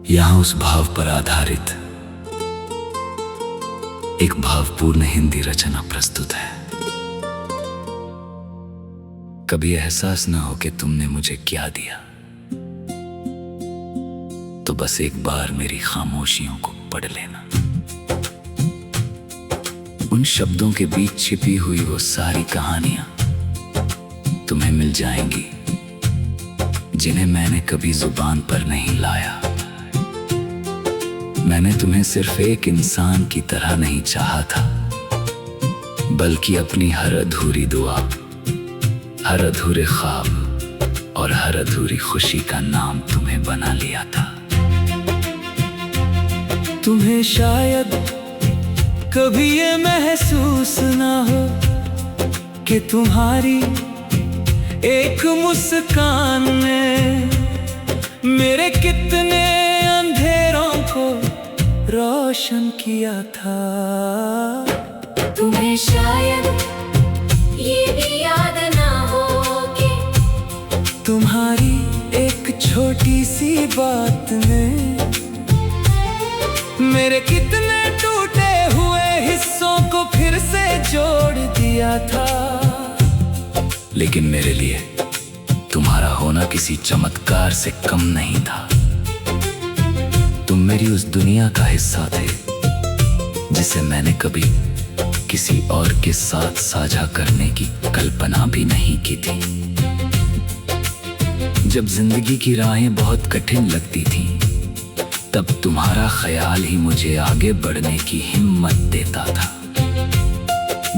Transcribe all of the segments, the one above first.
यहाँ उस भाव पर आधारित एक भावपूर्ण हिंदी रचना प्रस्तुत है। कभी एहसास न हो कि तुमने मुझे क्या दिया, तो बस एक बार मेरी खामोशियों को पढ़ लेना। उन शब्दों के बीच छिपी हुई वो सारी कहानियां तुम्हें मिल जाएंगी, जिन्हें मैंने कभी जुबान पर नहीं लाया। मैंने तुम्हें सिर्फ एक इंसान की तरह नहीं चाहा था, बल्कि अपनी हर अधूरी दुआ, हर अधूरे ख्वाब और हर अधूरी खुशी का नाम तुम्हें बना लिया था। तुम्हें शायद कभी ये महसूस ना हो कि तुम्हारी एक मुस्कान ने मेरे कितने अंधेरों को रोशन किया था। तुम्हें शायद ये भी याद ना हो कि तुम्हारी एक छोटी सी बात ने मेरे कितने टूटे हुए हिस्सों को फिर से जोड़ दिया था। लेकिन मेरे लिए तुम्हारा होना किसी चमत्कार से कम नहीं था। तुम मेरी उस दुनिया का हिस्सा थे जिसे मैंने कभी किसी और के साथ साझा करने की कल्पना भी नहीं की थी। जब जिंदगी की राहें बहुत कठिन लगती थीं, तब तुम्हारा ख्याल ही मुझे आगे बढ़ने की हिम्मत देता था।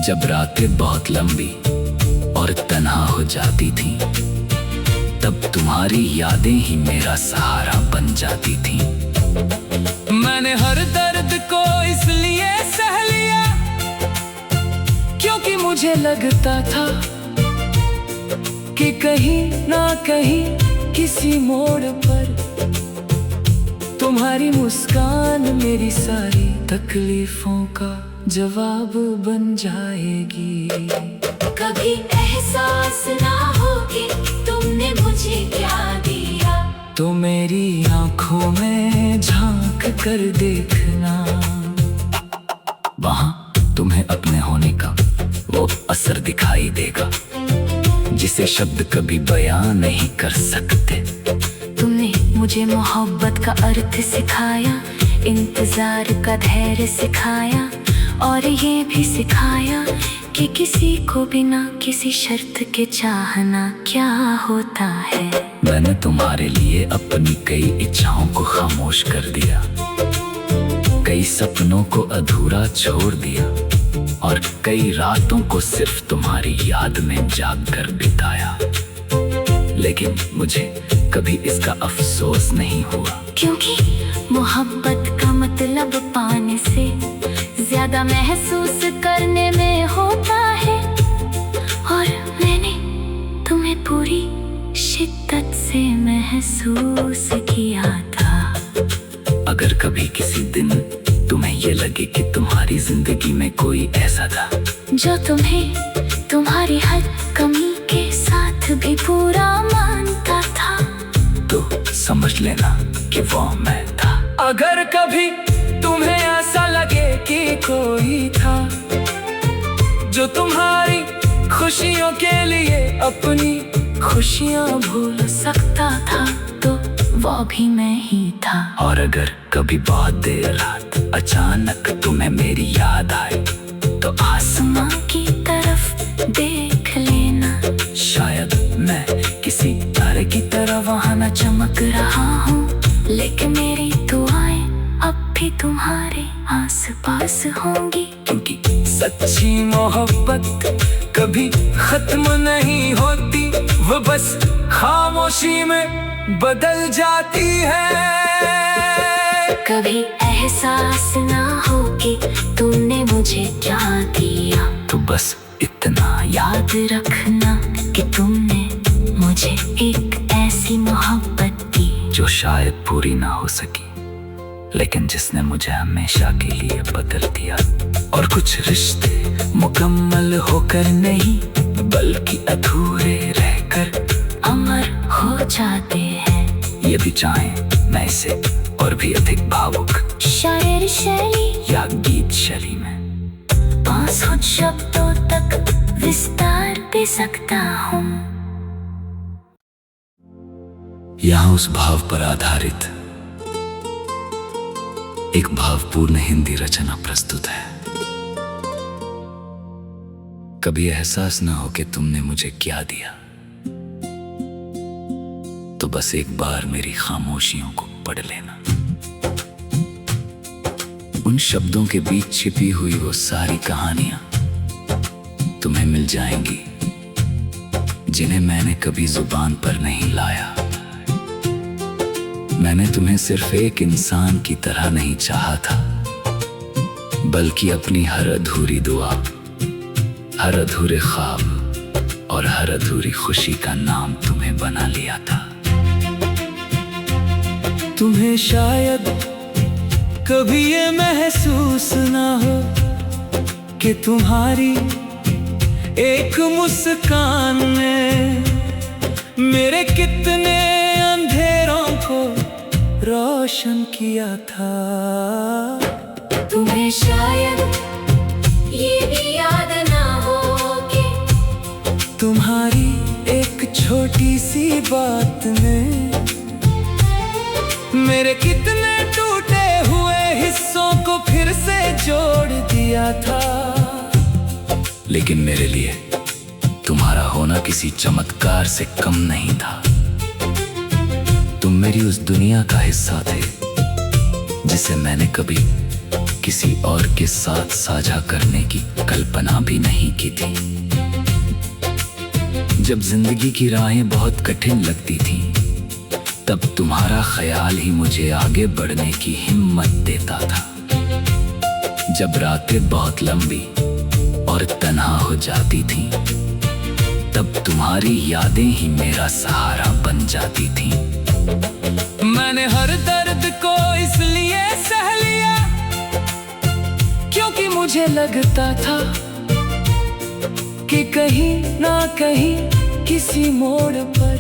जब रातें बहुत लंबी और तन्हा हो जाती थीं, तब तुम्हारी यादें ही मेरा सहारा बन जाती थीं। मैंने हर दर्द को इसलिए सह लिया क्योंकि मुझे लगता था कि कहीं ना कहीं किसी मोड़ पर तुम्हारी मुस्कान मेरी सारी तकलीफों का जवाब बन जाएगी। कभी एहसास ना हो कि तुमने मुझे क्या दिया, तो मेरी आंखों में झांक कर देखना। वहां तुम्हें अपने होने का वो असर दिखाई देगा जिसे शब्द कभी बयां नहीं कर सकते। तुमने मुझे मोहब्बत का अर्थ सिखाया, इंतजार का धैर्य सिखाया, और ये भी सिखाया कि किसी को बिना किसी शर्त के चाहना क्या होता है। मैंने तुम्हारे लिए अपनी कई इच्छाओं को खामोश कर दिया, कई सपनों को अधूरा छोड़ दिया, और कई रातों को सिर्फ तुम्हारी याद में जाग कर बिताया। लेकिन मुझे कभी इसका अफसोस नहीं हुआ, क्योंकि मोहब्बत का मतलब पाने से ज्यादा महसूस करने में होता है, और मैंने तुम्हें पूरी शिद्दत से महसूस किया था। अगर कभी किसी दिन तुम्हें ये लगे कि तुम्हारी जिंदगी में कोई ऐसा था जो तुम्हें तुम्हारी हर कमी के साथ भी पूरा मानता था, तो समझ लेना कि वो मैं था। अगर कभी तुम्हें ऐसा लगे कि कोई था जो तुम्हारी खुशियों के लिए अपनी खुशियां भूल सकता था, तो वो भी मैं ही था। और अगर कभी बहुत देर रात अचानक तुम्हें मेरी याद आए, तो आसमां की तरफ देख लेना। शायद मैं किसी तारे की तरह वहां न चमक रहा हूँ, लेकिन मेरी दुआएं अब भी तुम्हारे आसपास होंगी। क्योंकि सच्ची मोहब्बत कभी खत्म नहीं होती, वो बस खामोशी में बदल जाती है। कभी एहसास ना हो कि तुमने मुझे क्या दिया, तो बस इतना याद रखना कि तुमने मुझे एक ऐसी मोहब्बत दी जो शायद पूरी ना हो सकी, लेकिन जिसने मुझे हमेशा के लिए बदल दिया। और कुछ रिश्ते मुकम्मल होकर नहीं, बल्कि अधूरे रहकर अमर हो जाते हैं। ये भी चाहें मैं इसे और भी अधिक भावुक शायर शैली या गीत शैली में 500 शब्दों तक विस्तार दे सकता हूँ। यहाँ उस भाव पर आधारित एक भावपूर्ण हिंदी रचना प्रस्तुत है। कभी एहसास न हो कि तुमने मुझे क्या दिया, तो बस एक बार मेरी खामोशियों को पढ़ लेना। उन शब्दों के बीच छिपी हुई वो सारी कहानियां तुम्हें मिल जाएंगी, जिन्हें मैंने कभी जुबान पर नहीं लाया। मैंने तुम्हें सिर्फ एक इंसान की तरह नहीं चाहा था, बल्कि अपनी हर अधूरी दुआ, हर अधूरे ख्वाब और हर अधूरी खुशी का नाम तुम्हें बना लिया था। तुम्हें शायद कभी ये महसूस ना हो कि तुम्हारी एक मुस्कान ने मेरे कितने अंधेरों को रोशन किया था। तुम्हें शायद ये भी याद ना हो कि तुम्हारी एक छोटी सी बात ने मेरे कितने टूटे हुए हिस्सों को फिर से जोड़ दिया था। लेकिन मेरे लिए तुम्हारा होना किसी चमत्कार से कम नहीं था। तुम मेरी उस दुनिया का हिस्सा थे जिसे मैंने कभी किसी और के साथ साझा करने की कल्पना भी नहीं की थी। जब जिंदगी की राहें बहुत कठिन लगती थीं, तब तुम्हारा ख्याल ही मुझे आगे बढ़ने की हिम्मत देता था। जब रातें बहुत लंबी और तन्हा हो जाती थीं, तब तुम्हारी यादें ही मेरा सहारा बन जाती थीं। मैंने हर दर्द को इसलिए सह लिया क्योंकि मुझे लगता था कि कहीं ना कहीं किसी मोड़ पर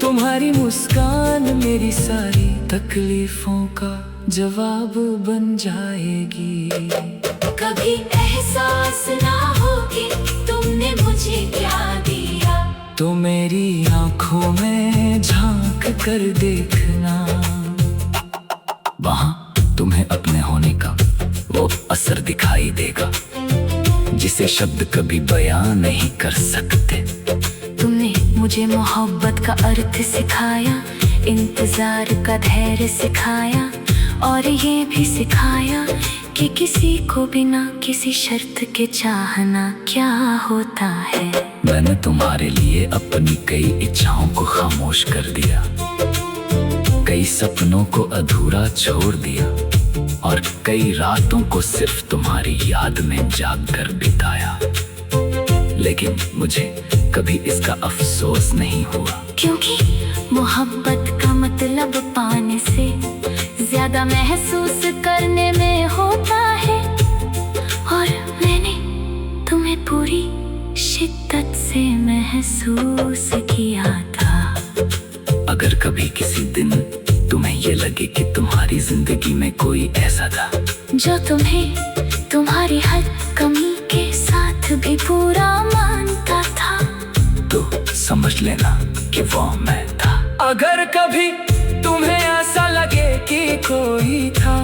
तुम्हारी मुस्कान मेरी सारी तकलीफों का जवाब बन जाएगी। कभी एहसास ना हो कि तुमने मुझे क्या दिया, तो मेरी आंखों में झांक कर देखना। वहां तुम्हें अपने होने का वो असर दिखाई देगा जिसे शब्द कभी बयां नहीं कर सकते। तुमने मुझे मोहब्बत का अर्थ सिखाया, इंतजार का धैर्य सिखाया, और ये भी सिखाया कि किसी को बिना किसी शर्त के चाहना क्या होता है। मैंने तुम्हारे लिए अपनी कई इच्छाओं को खामोश कर दिया, कई सपनों को अधूरा छोड़ दिया, और कई रातों को सिर्फ तुम्हारी याद में जाग कर बिताया। लेकिन मुझे कभी इसका अफसोस नहीं हुआ, क्योंकि मोहब्बत का मतलब पाने से ज्यादा महसूस करने में होता है, और मैंने तुम्हें पूरी शिद्दत से महसूस किया था। अगर कभी किसी दिन तुम्हें ये लगे कि तुम्हारी जिंदगी में कोई ऐसा था जो तुम्हें तुम्हारी हर कमी के साथ भी पूरा मानता था, तो समझ लेना कि वो मैं था। अगर कभी तुम्हें ऐसा लगे कि कोई था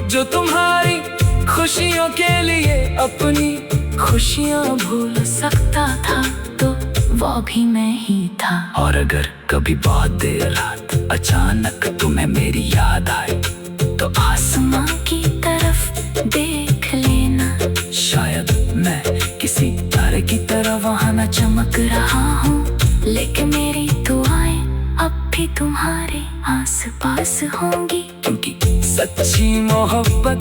जो तुम्हारी खुशियों के लिए अपनी खुशियां भूल सकता था, तो वो भी मैं ही था। और अगर कभी बहुत देर रात अचानक तुम्हें मेरी याद आए, तो आसमां की तरफ देख लेना। शायद मैं किसी तारे की तरह वहां न चमक रहा हूँ, लेकिन मेरी दुआएं अब भी तुम्हारे आसपास होंगी। क्योंकि सच्ची मोहब्बत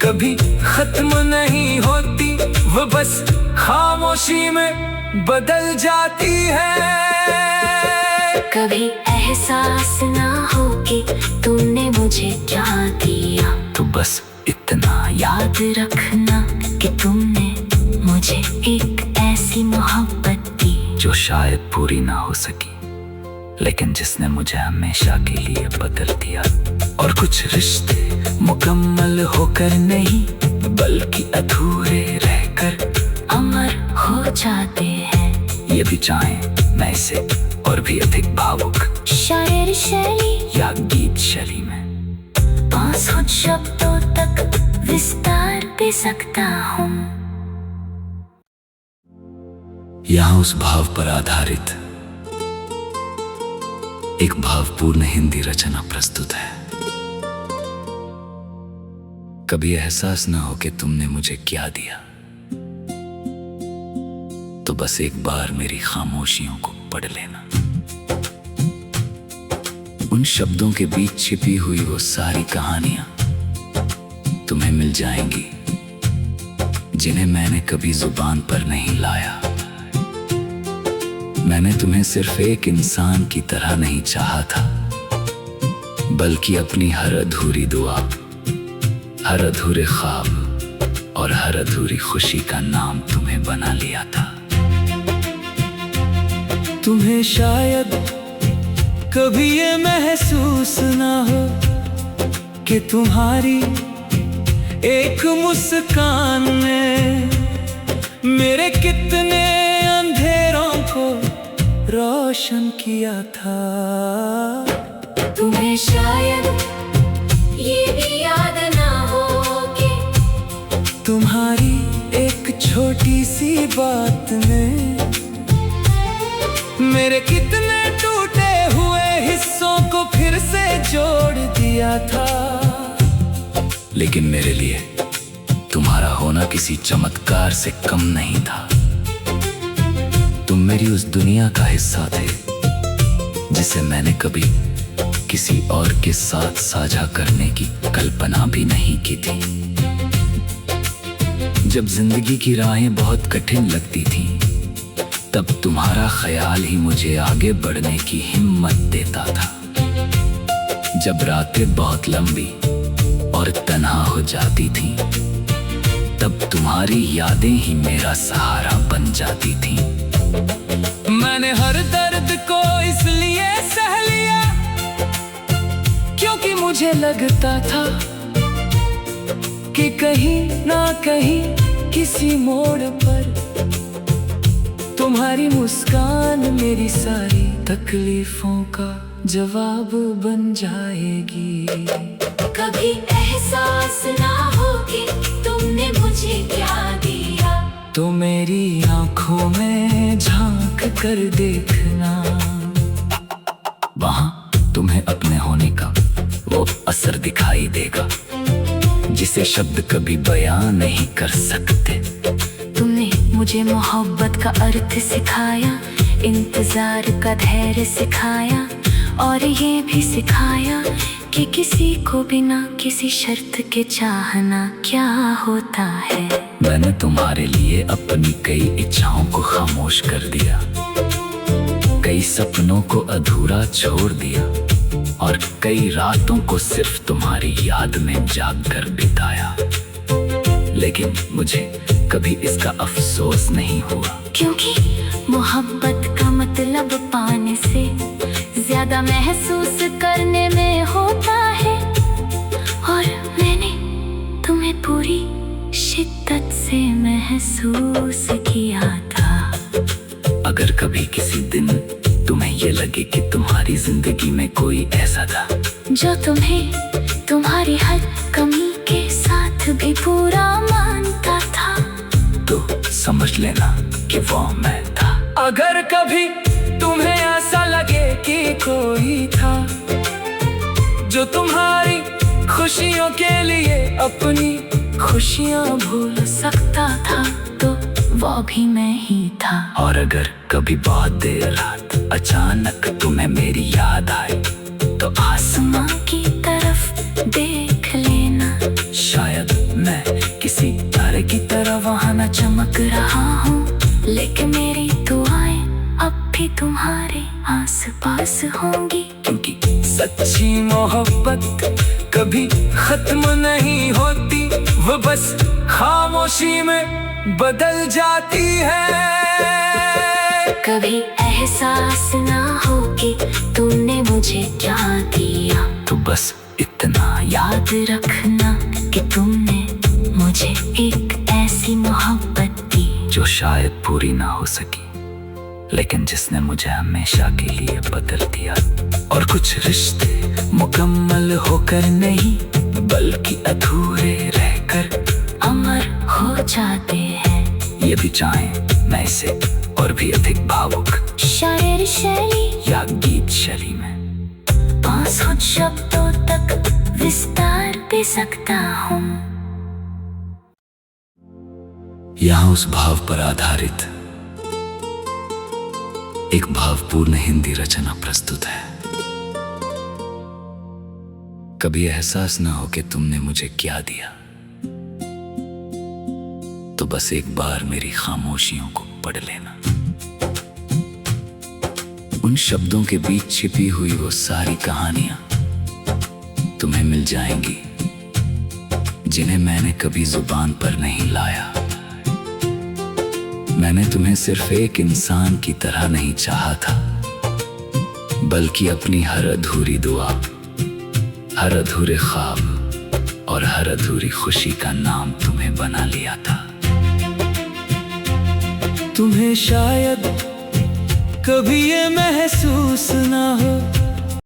कभी खत्म नहीं होती, वो बस खामोशी में बदल जाती है। कभी एहसास ना हो कि तुमने मुझे क्या दिया, तो बस इतना याद रखना कि तुमने मुझे एक ऐसी मोहब्बत दी जो शायद पूरी ना हो सकी, लेकिन जिसने मुझे हमेशा के लिए बदल दिया। और कुछ रिश्ते मुकम्मल होकर नहीं बल्कि अधूरे रहकर अमर हो जाते हैं। ये भी चाहें मैं इसे और भी अधिक भावुक शायर शैली या गीत शैली में 500 शब्दों तक विस्तार दे सकता हूँ। यहाँ उस भाव पर आधारित एक भावपूर्ण हिंदी रचना प्रस्तुत है। कभी एहसास न हो कि तुमने मुझे क्या दिया, तो बस एक बार मेरी खामोशियों को पढ़ लेना। उन शब्दों के बीच छिपी हुई वो सारी कहानियां तुम्हें मिल जाएंगी जिन्हें मैंने कभी जुबान पर नहीं लाया। मैंने तुम्हें सिर्फ एक इंसान की तरह नहीं चाहा था, बल्कि अपनी हर अधूरी दुआ, हर अधूरे ख्वाब और हर अधूरी खुशी का नाम तुम्हें बना लिया था। तुम्हें शायद कभी ये महसूस ना हो कि तुम्हारी एक मुस्कान ने मेरे कितने अंधेरों को रोशन किया था। तुम्हें शायद ये भी याद ना हो कि तुम्हारी एक छोटी सी बात ने मेरे कितने टूटे हुए हिस्सों को फिर से जोड़ दिया था। लेकिन मेरे लिए तुम्हारा होना किसी चमत्कार से कम नहीं था। तुम मेरी उस दुनिया का हिस्सा थे जिसे मैंने कभी किसी और के साथ साझा करने की कल्पना भी नहीं की थी। जब जिंदगी की राहें बहुत कठिन लगती थीं, तब तुम्हारा ख्याल ही मुझे आगे बढ़ने की हिम्मत देता था। जब रातें बहुत लंबी और तन्हा हो जाती थीं, तब तुम्हारी यादें ही मेरा सहारा बन जाती थीं। मैंने हर दर्द को इसलिए सह लिया क्योंकि मुझे लगता था कि कहीं ना कहीं किसी मोड़ पर तुम्हारी मुस्कान मेरी सारी तकलीफों का जवाब बन जाएगी। कभी एहसास ना हो कि तुमने मुझे क्या दिया, तो मेरी आंखों में झांक कर देखना। वहां तुम्हें अपने होने का वो असर दिखाई देगा जिसे शब्द कभी बयां नहीं कर सकते। तुमने मुझे मोहब्बत का अर्थ सिखाया, इंतजार का धैर्य सिखाया, और ये भी सिखाया कि किसी को बिना किसी शर्त के चाहना क्या होता है। मैंने तुम्हारे लिए अपनी कई इच्छाओं को खामोश कर दिया, कई सपनों को अधूरा छोड़ दिया, और कई रातों को सिर्फ तुम्हारी याद में जाग कर बिताया। लेकिन मुझे कभी इसका अफसोस नहीं हुआ, क्योंकि मोहब्बत का मतलब पाने से ज्यादा महसूस करने में होता है, और मैंने तुम्हें पूरी शिद्दत से महसूस किया था। अगर कभी किसी दिन तुम्हें ये लगे कि तुम्हारी जिंदगी में कोई ऐसा था जो तुम्हें तुम्हारी हर कमी के साथ भी पूरा मानता था, तो समझ लेना कि वो मैं था। अगर कभी तुम्हें ऐसा लगे कि कोई था जो तुम्हारी खुशियों के लिए अपनी खुशियां भूल सकता था, तो वो भी मैं ही था। और अगर कभी बहुत देर रात अचानक तुम्हें मेरी याद आए, तो आसमां की तरफ देख लेना। शायद मैं किसी तारे की तरह वहाँ न चमक रहा हूँ, लेकिन मेरी दुआएं अब भी तुम्हारे आसपास होंगी। क्योंकि सच्ची मोहब्बत कभी खत्म नहीं होती, वो बस खामोशी में बदल जाती है। कभी एहसास ना हो कि मुझे क्या दिया। तो बस इतना याद रखना कि तुमने मुझे एक ऐसी मोहब्बत दी जो शायद पूरी ना हो सकी, लेकिन जिसने मुझे हमेशा के लिए बदल दिया। और कुछ रिश्ते मुकम्मल होकर नहीं, बल्कि अधूरे रहकर अमर हो जाते हैं। ये भी चाहें मैं इसे और भी अधिक भावुक शायर शैली या गीत शैली में 500 शब्दों तक विस्तार दे सकता हूँ। यहाँ उस भाव पर आधारित एक भावपूर्ण हिंदी रचना प्रस्तुत है। कभी एहसास न हो कि तुमने मुझे क्या दिया, तो बस एक बार मेरी खामोशियों को पढ़ लेना। उन शब्दों के बीच छिपी हुई वो सारी कहानियां तुम्हें मिल जाएंगी, जिन्हें मैंने कभी जुबान पर नहीं लाया। मैंने तुम्हें सिर्फ एक इंसान की तरह नहीं चाहा था, बल्कि अपनी हर अधूरी दुआ, हर अधूरे ख्वाब और हर अधूरी खुशी का नाम तुम्हें बना लिया था। तुम्हें शायद कभी ये महसूस ना हो